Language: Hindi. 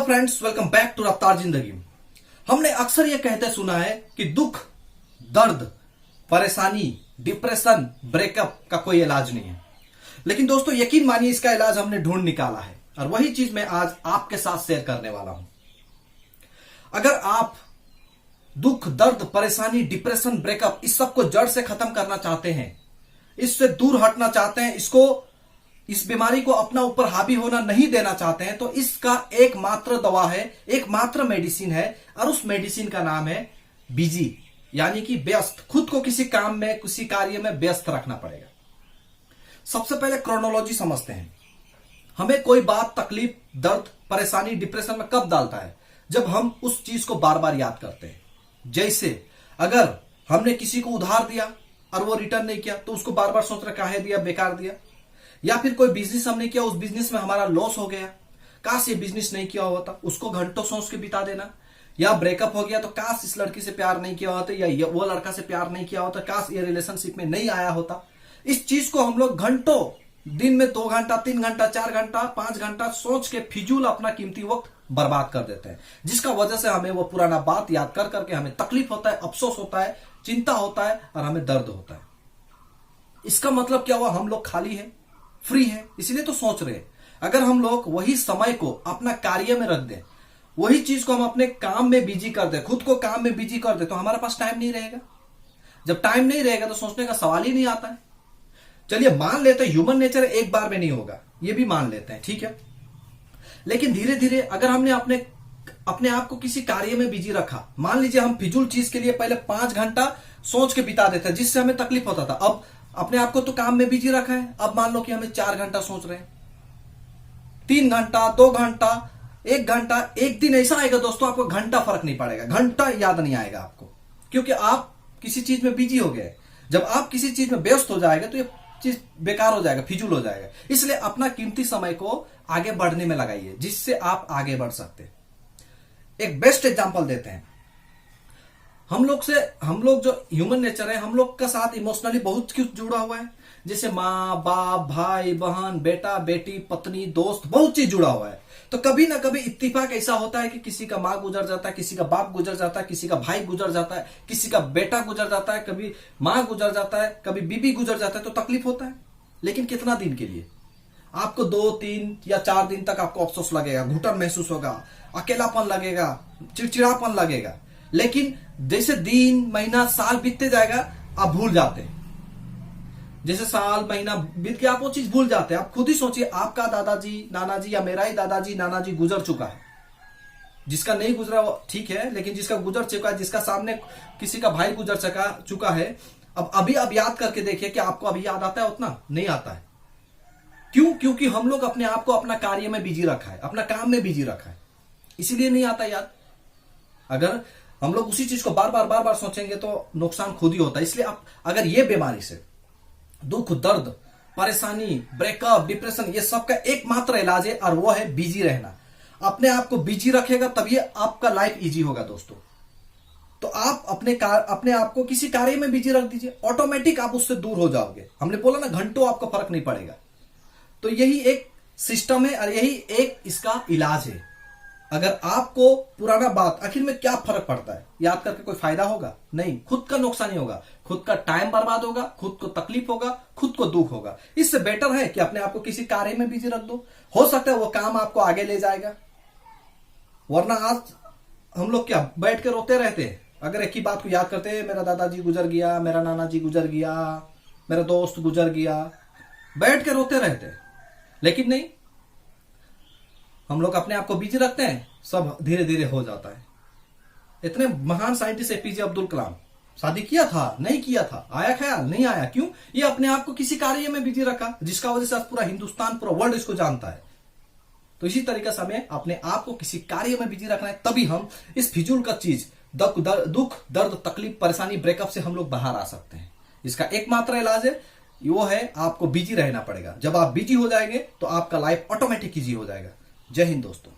फ्रेंड्स, वेलकम बैक टू रफ्तार जिंदगी। हमने अक्सर यह कहते सुना है कि दुख, दर्द, परेशानी, डिप्रेशन, ब्रेकअप का कोई इलाज नहीं है। लेकिन दोस्तों यकीन मानिए, इसका इलाज हमने ढूंढ निकाला है और वही चीज मैं आज आपके साथ शेयर करने वाला हूं। अगर आप दुख, दर्द, परेशानी, डिप्रेशन, ब्रेकअप इस सब को जड़ से खत्म करना चाहते हैं, इससे दूर हटना चाहते हैं, इस बीमारी को अपना ऊपर हावी होना नहीं देना चाहते हैं, तो इसका एकमात्र दवा है, एकमात्र मेडिसिन है और उस मेडिसिन का नाम है बिजी, यानी कि व्यस्त। खुद को किसी काम में, किसी कार्य में व्यस्त रखना पड़ेगा। सबसे पहले क्रोनोलॉजी समझते हैं। हमें कोई बात, तकलीफ, दर्द, परेशानी, डिप्रेशन में कब डालता है? जब हम उस चीज को बार बार याद करते हैं। जैसे अगर हमने किसी को उधार दिया और वो रिटर्न नहीं किया तो उसको बार बार सोच रहा काहे दिया, बेकार दिया। या फिर कोई बिजनेस हमने किया, उस बिजनेस में हमारा लॉस हो गया, काश ये बिजनेस नहीं किया होता, उसको घंटों सोच के बिता देना। या ब्रेकअप हो गया तो काश इस लड़की से प्यार नहीं किया होता, या वो लड़का से प्यार नहीं किया होता, काश ये रिलेशनशिप में नहीं आया होता। इस चीज को हम लोग घंटों, दिन में 2 घंटा, 3 घंटा, 4 घंटा, 5 घंटा सोच के फिजूल अपना कीमती वक्त बर्बाद कर देते हैं, जिसका वजह से हमें वो पुराना बात याद कर करके हमें तकलीफ होता है, अफसोस होता है, चिंता होता है और हमें दर्द होता है। इसका मतलब क्या हुआ? हम लोग खाली है, फ्री है, इसीलिए तो सोच रहे हैं। अगर हम लोग वही समय को अपना कार्य में रख दें, वही चीज को हम अपने काम में बिजी कर दें, खुद को काम में बिजी कर दें, तो हमारे पास टाइम नहीं रहेगा। जब टाइम नहीं रहेगा तो सोचने का सवाल ही नहीं आता है। चलिए मान लेते हैं ह्यूमन नेचर एक बार में नहीं होगा, ये भी मान लेते हैं, ठीक है। लेकिन धीरे धीरे अगर हमने अपने आप को किसी कार्य में बिजी रखा, मान लीजिए हम फिजूल चीज के लिए पहले 5 घंटा सोच के बिता देते, जिससे हमें तकलीफ होता था। अब अपने आप को तो काम में बिजी रखा है, अब मान लो कि हमें 4 घंटा सोच रहे हैं, 3 घंटा, 2 घंटा, 1 घंटा। एक दिन ऐसा आएगा दोस्तों, आपको घंटा फर्क नहीं पड़ेगा, घंटा याद नहीं आएगा आपको, क्योंकि आप किसी चीज में बिजी हो गए। जब आप किसी चीज में व्यस्त हो जाएगा तो ये चीज बेकार हो जाएगा, फिजूल हो जाएगा। इसलिए अपना कीमती समय को आगे बढ़ने में लगाइए, जिससे आप आगे बढ़ सकते हैं। एक बेस्ट एग्जांपल देते हैं। हम लोग जो ह्यूमन नेचर है, हम लोग का साथ इमोशनली बहुत कुछ जुड़ा हुआ है। जैसे माँ बाप, भाई बहन, बेटा बेटी, पत्नी, दोस्त, बहुत चीज जुड़ा हुआ है। तो कभी ना कभी इत्तेफाक ऐसा होता है कि किसी का माँ गुजर जाता है, किसी का बाप गुजर जाता है, किसी का भाई गुजर जाता है, किसी का बेटा गुजर जाता है, कभी माँ गुजर जाता है, कभी बीबी गुजर जाता है, तो तकलीफ होता है। लेकिन कितना दिन के लिए? आपको 2, 3 या 4 दिन तक आपको अफसोस लगेगा, घुटन महसूस होगा, अकेलापन लगेगा, चिड़चिड़ापन लगेगा। लेकिन जैसे दिन, महीना, साल बीतते जाएगा, आप भूल जाते हैं। जैसे साल, महीना बीत के आप वो चीज भूल जाते हैं। आप खुद ही सोचिए, आपका दादाजी, नानाजी या मेरा ही दादाजी, नानाजी गुजर चुका है। जिसका नहीं गुजरा वो ठीक है, लेकिन जिसका गुजर चुका है, जिसका सामने किसी का भाई गुजर चुका है, अब अभी आप याद करके देखिए कि आपको अभी याद आता है? उतना नहीं आता है। क्यों? क्योंकि हम लोग अपने आप को अपना कार्य में बिजी रखा है, अपना काम में बिजी रखा है, इसीलिए नहीं आता याद। अगर हम लोग उसी चीज को बार बार सोचेंगे तो नुकसान खुद ही होता है। इसलिए आप अगर ये बीमारी से, दुख, दर्द, परेशानी, ब्रेकअप, डिप्रेशन, ये सब का एकमात्र इलाज है और वो है बिजी रहना। अपने आप को बिजी रखेगा तभी आपका लाइफ इजी होगा दोस्तों। तो आप अपने आप को किसी कार्य में बिजी रख दीजिए, ऑटोमेटिक आप उससे दूर हो जाओगे। हमने बोला ना, घंटों आपको फर्क नहीं पड़ेगा। तो यही एक सिस्टम है और यही एक इसका इलाज है। अगर आपको पुराना बात, आखिर में क्या फर्क पड़ता है, याद करके कोई फायदा होगा? नहीं, खुद का नुकसान ही होगा, खुद का टाइम बर्बाद होगा, खुद को तकलीफ होगा, खुद को दुख होगा। इससे बेटर है कि अपने आप को किसी कार्य में बिजी रख दो, हो सकता है वो काम आपको आगे ले जाएगा। वरना आज हम लोग क्या बैठ के रोते रहते हैं, अगर एक ही बात को याद करते हैं, मेरा दादाजी गुजर गया, मेरा नाना जी गुजर गया, मेरा दोस्त गुजर गया, बैठ के रोते रहते हैं। लेकिन नहीं, हम लोग अपने आप को बिजी रखते हैं, सब धीरे धीरे हो जाता है। इतने महान साइंटिस्ट एपीजे अब्दुल कलाम, शादी किया था, नहीं किया था, आया ख्याल, नहीं आया। क्यों? ये अपने आप को किसी कार्य में बिजी रखा, जिसका वजह से आज पूरा हिंदुस्तान, पूरा वर्ल्ड इसको जानता है। तो इसी तरीके से हमें अपने आप को किसी कार्य में बिजी रखना है, तभी हम इस फिजूल का चीज, दुख, दर्द, तकलीफ, परेशानी, ब्रेकअप से हम लोग बाहर आ सकते हैं। इसका एकमात्र इलाज है, वो है आपको बिजी रहना पड़ेगा। जब आप बिजी हो जाएंगे तो आपका लाइफ ऑटोमेटिक इजी हो जाएगा। जय हिंद दोस्तों।